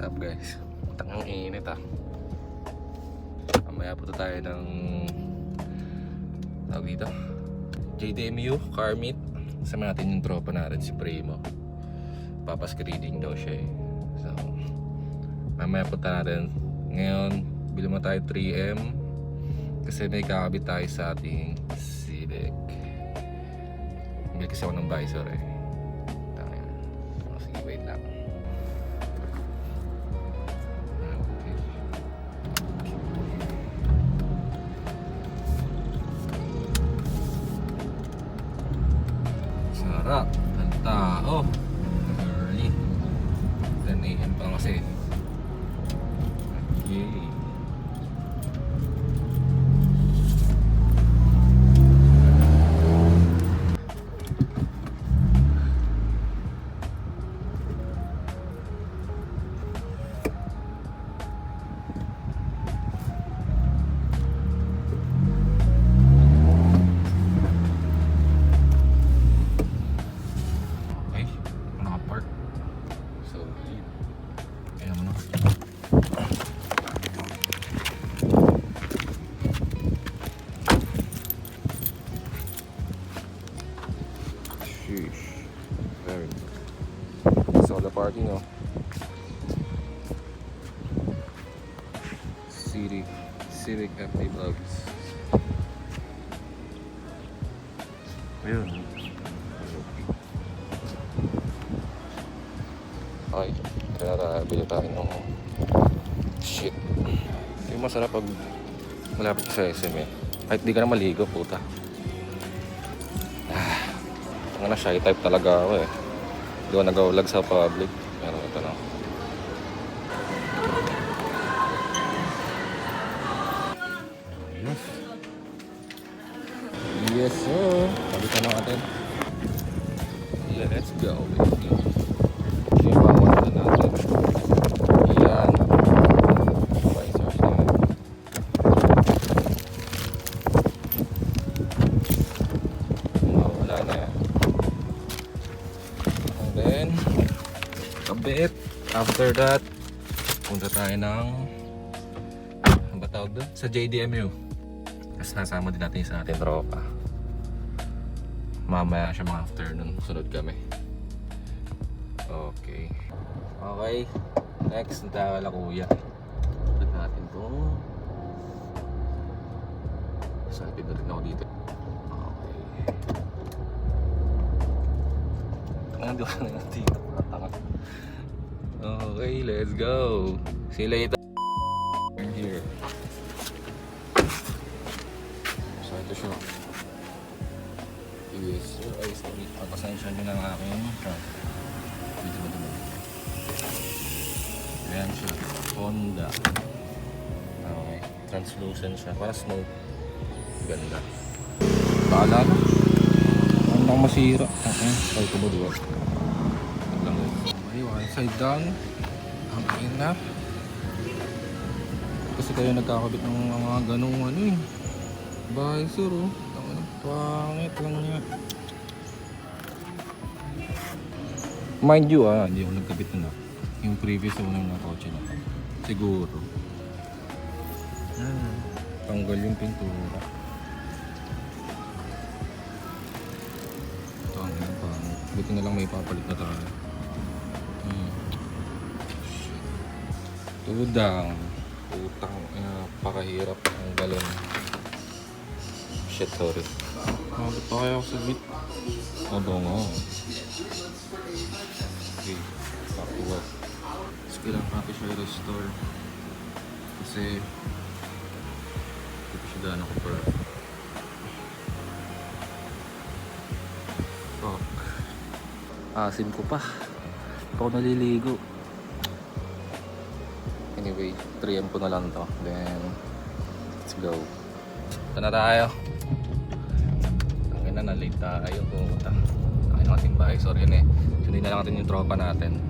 up guys? Tangang init ah. Mamaya punta tayo ng tawag dito JDMU car meet. Kasama natin yung tropa natin si Primo. Papascreening daw siya eh. So mamaya punta natin. Ngayon bili mo tayo 3M kasi may kakabit tayo sa ating Civic. Bili kasi ako ng visor eh. Sige wait lang. Sarap ng tao. Early 10 AM pa kasi. Okay. Very good. Solo parking oh. Civic FD Vlogs. Ayun. Okay, bili tayo ng shit. Yung masarap pag malapit sa SM eh. Kahit di ka na maligo, puta. Na shy type talaga ako eh. Hindi ko nag-vlog sa public. Pero ito na. Yes. Yes sir. Palitan natin. Let's go. Yung bawat na natin. Yan. Visors na. Wala na yan. Then kabit. After that punta tayo ng ano ba tawag doon? Sa JDMU. Tapos nasama din natin sa ating tropa. Mamaya siya mga afternoon. Sunod kami. Okay. Okay. Next punta kala kuya. Punta natin to. Excited na rin ako dito. Okay. Hindi ko na yung dito. Okay, let's go. See you later. I'm here. So ito siya. Yes sir. Ay, sorry. Pagpasensya nyo ng aking medyo madumi. Ayan siya. Honda. Okay. Translucent siya. Para snow. Ganda. Bahala na. Ano lang masira. Okay. Try ko ba diba? Okay, one side down. Ang ina. Kasi kayo nagkakabit ng mga ganong ano eh. Visor oh. Pangit lang niya. Mind you hindi ako nagkabit na. Yung previous owner na kotse na. Siguro. Tanggal yung pintura. Ito ang ina pangit. Buti na lang may papalit na tayo. Tudang. Utang. Pakahirap ang galon. Shit, sorry. Bakit pa kaya ako sa bit? Oo nga. Okay. Pakuha. Tapos kailangan natin siya i-restore. Kasi hindi ko siya daan ako per. Fuck. Asim ko pa. Hindi ako naliligo. Anyway, 3M ko na lang to. Then, let's go. Ito na tayo. Tangin na, na-late tayo. Pumunta. Tangin na kasing bahay. Sorry yun eh. Sundin na lang natin yung tropa natin.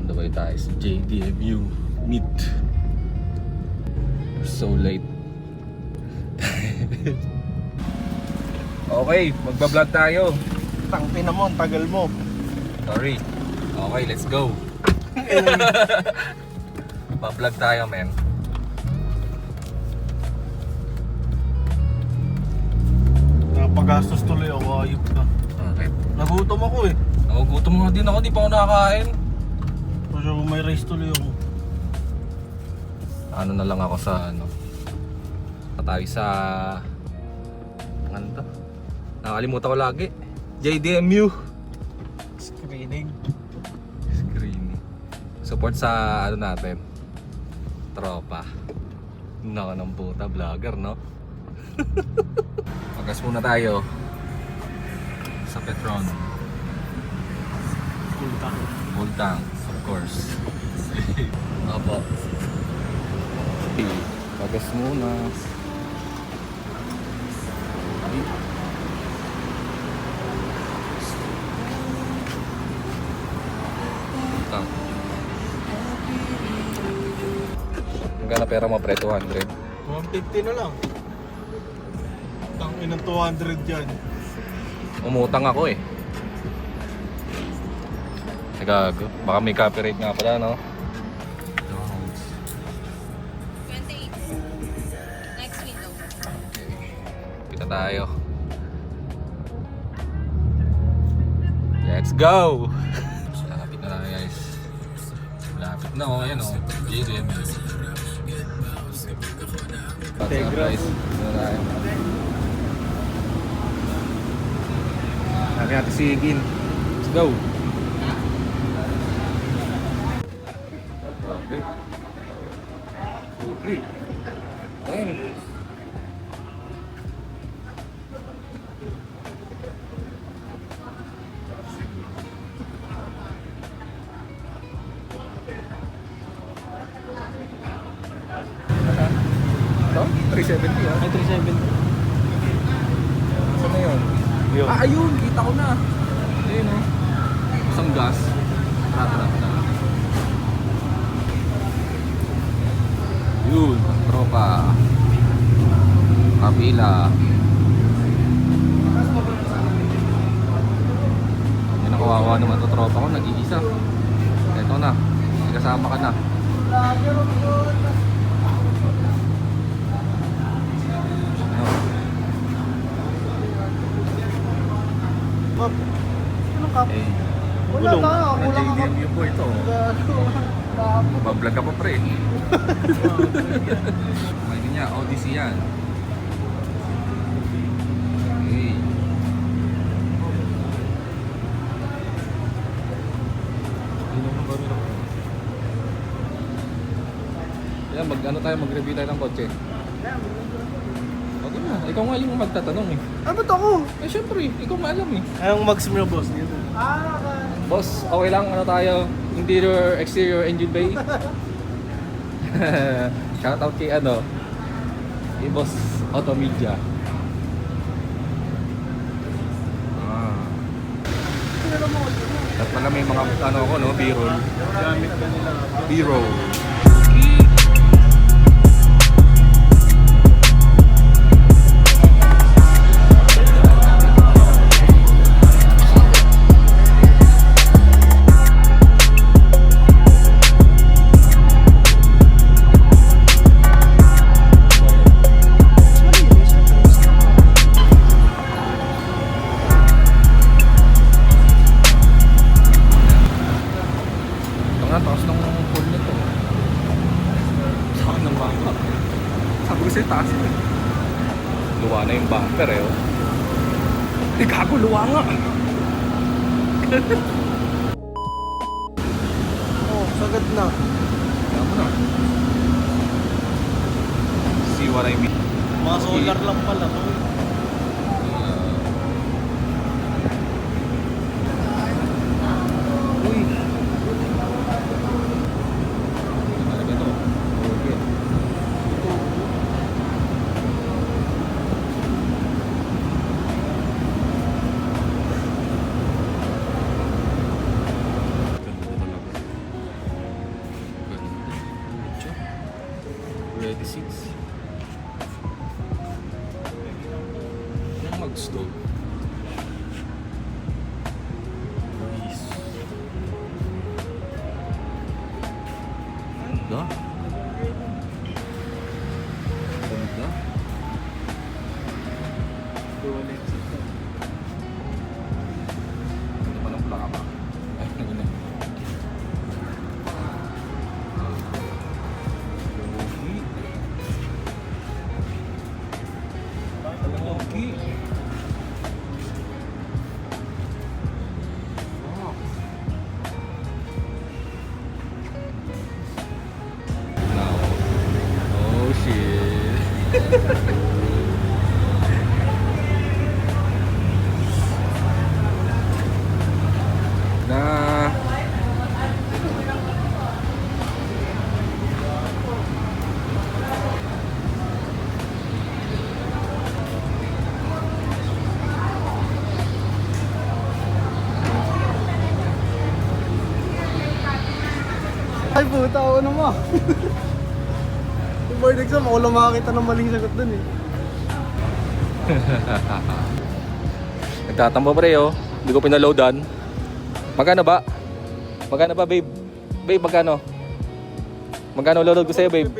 On the way tayo sa JDMU meet. We're so late. Okay, magbablog tayo. Tangin na mo, tagal mo. Sorry. Okay, let's go. Pa-vlog tayo, men. Napagastos tuloy ako, ayop ka. Bakit? Nagutom ako eh. Nagugutom nga din ako, di pa ako nakakain. Pero may rice tuloy ako. Ano na lang ako sa ano. Tayo sa... Ano to? Nakalimutan ko lagi. JDMU. Screening. Screen. Support sa ano natin. Tropa. Naka ng puta, vlogger, no? Magas muna tayo sa Petron. Full tank, of course. Opo. Magas muna. Full tank. Magkano pera mo pre? 200? 150 na lang. Tangin ng 200 yan. Umutang ako eh. Gago. Baka may copyright nga pala, no? 28. Next window. Kita tayo. Let's go! Lapit na lang guys. Lapit na oh, ayan oh. JDM. What's up guys? Ano tayo? Sabi natin si Gin. Let's go! Okay. Ayun. Ito? 370 ah. Ay, 370. Saan na yun? Yun. Ah, ayun! Kita ko na! Ayun oh. Isang gas. Tara. Yun, tropa. Kapila. Yun ang kawawa naman to tropa ko, nag-iisa. Ito na, may kasama ka na. Map, anong kap? Eh, Wala ka, kulang ako. JDM po ito. Mabablog ka pa pre. May niya, Odyssey yan. Okay. Yan, ano tayo, mag-review tayo ng kotse. Okay na, ikaw nga yung magtatanong eh. Ah, ba't ako? Eh syempre, ikaw maalam eh. Anong mags mo yung boss? Dito. Boss, okay lang ano tayo? Interior, exterior, engine bay. Shoutout kay ano, kay Boss Auto Media. At pala may mga ano ako no, B-roll. Gamit ka nila. B-roll. Ang taas ng pool nito. Saan ng bangka? Sabi ko sa'yo, taas yun. Luwa na yung bumper eh. Oh. Gago, luwa nga. Oh, sagad na. Kaya mo na. See what I mean? Mga solar lang pala to. Uy. Talaga to. Okay. Ready seats. Yung mag-stove. Nice. Ganda. shit. Na Ay puta, ano mo? Yung board exam, ako lang makakita ng maling sagot dun eh. nagtatampo pre oh. Hindi ko pinaloadan. Magkano ba? Magkano ba babe? Babe magkano? Magkano load ko sa'yo babe?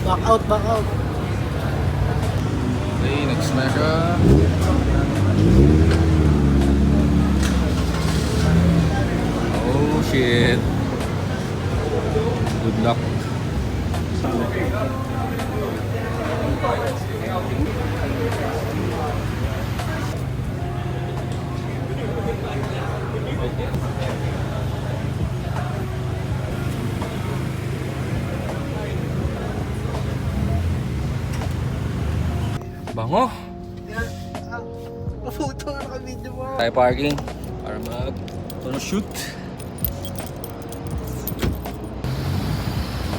Back out, back out. Okay, next na siya. Oh shit. Good luck. Bango. Yan. Photo na ka-video mo. Tayo parking para mag shoot.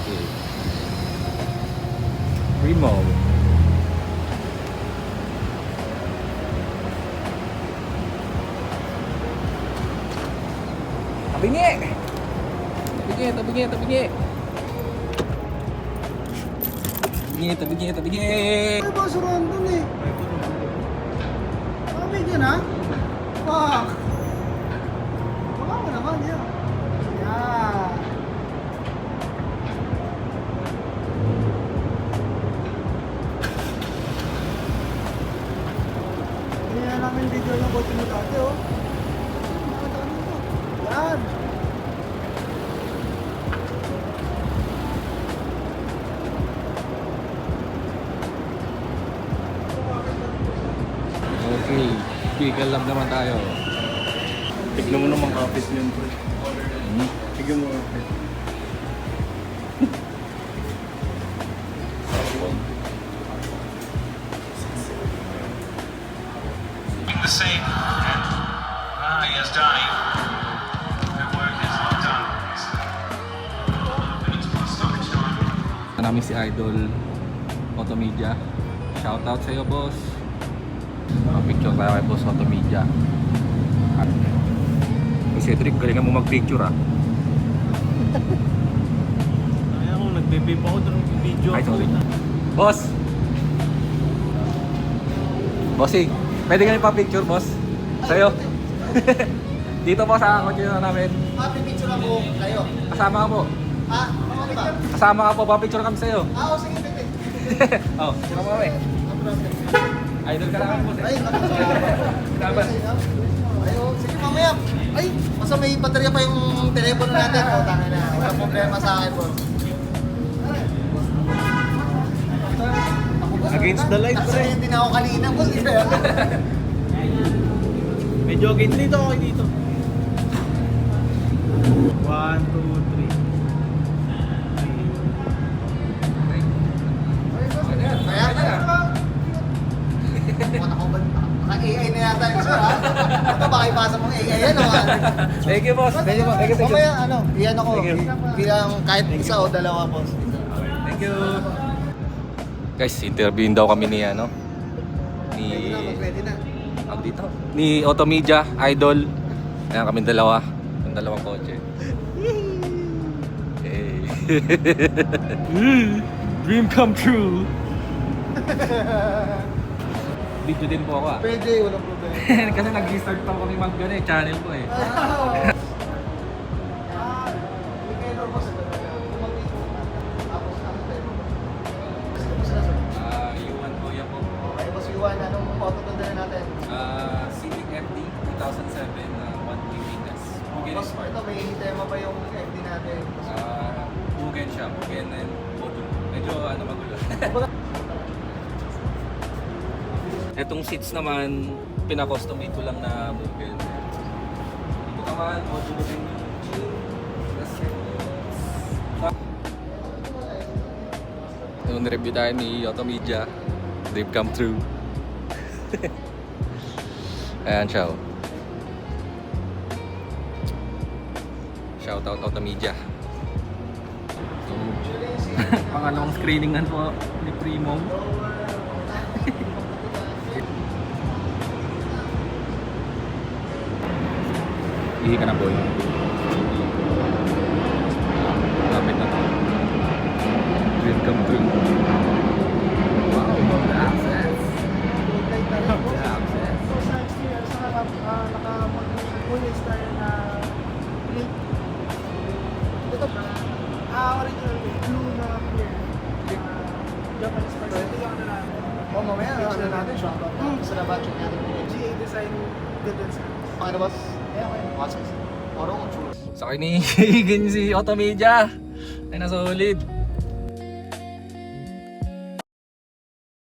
Okay. Primo. Tabingi! Tabingi, tabingi, tabingi! Tabingi, tabingi, tabingi! Ay, basuran dun eh. Video na? Fuck! Baka mo naman, yan. Yan. Hindi na namin video ng kotse mo dati, oh. Yan. Okay, pickle lang naman tayo. Tignan mo naman kapit yun, pre. Hmm? Tignan mo kapit. The same. Yes, Donnie. Good work is well done. Namin si Idol Automedia. Shoutout sa iyo, boss. Picture tayo kay Boss Automedia. At Cedric, galingan mo mag-picture ah. Kaya ako, nagbe-vape ako doon ng video. Ay, sorry. Boss! Bossing, pwede kami pa-picture, boss? Sa'yo? Dito po sa kotse na namin. Picture ako kayo. Kasama ka po. Ah, ano ba? Kasama ka po, pa-picture kami sa'yo. Ah, sige, pwede. Oh, sino mo kami? Idol ka namin, boss eh. Ay, Laban. Ay, oh, sige mamaya. Ay, basta may baterya pa yung telepono natin. O, tangin na. Wala problema sa akin, boss. Against the light, Kasi hindi na ako kanina, boss. Medyo against dito, okay dito. 1, 2, 3. Kaya, naka-AI na yata yung sir, ha? Ito, baka ipasa mong AI yan, o? Thank you, boss. Thank you, boss. Thank you, thank you. Mamaya, ano, iyan ako. Thank you. Bilang kahit isa o dalawa, boss. Thank you. Guys, interviewin daw kami ni ano? Ni Pwede na. ang dito. Ni Automedia, Idol. Ayan kami dalawa. Yung dalawang kotse. Hey. Dream come true. Video din po ako ah. Pwede, walang problema. Kasi nag-restart pa kami mag-gano eh, channel ko eh. Yuan po yan po. Anong auto doon na natin? Civic FD 2007 1 Witness. Mugen is smart. Ito, may tema ba yung FD natin? Mugen siya, Mugen and Modul. Medyo ano magulo. Etong seats naman, pina-customate ko lang na Mugen. Ito naman, Modul din yung chin. Tapos yung Nung review tayo ni Automedia, they've come through. Ayan siya. Oh. Shoutout Automedia. So, pangalawang screening na po ni Primo. Ihi ka na boy. Lapit na to. Dream come true. Wow, the access. The access. So sa experience, naka-mag-full tayo na plate. Ito, original blue na clear. Japanese person. Ito yung ano natin. Oh, mamaya, ano natin, shoutout natin sa labatching natin. GA Design Goodens. Ano boss? Okay. Watch us. Oro, Sa kinihigan si Automedia ay nasa ulid.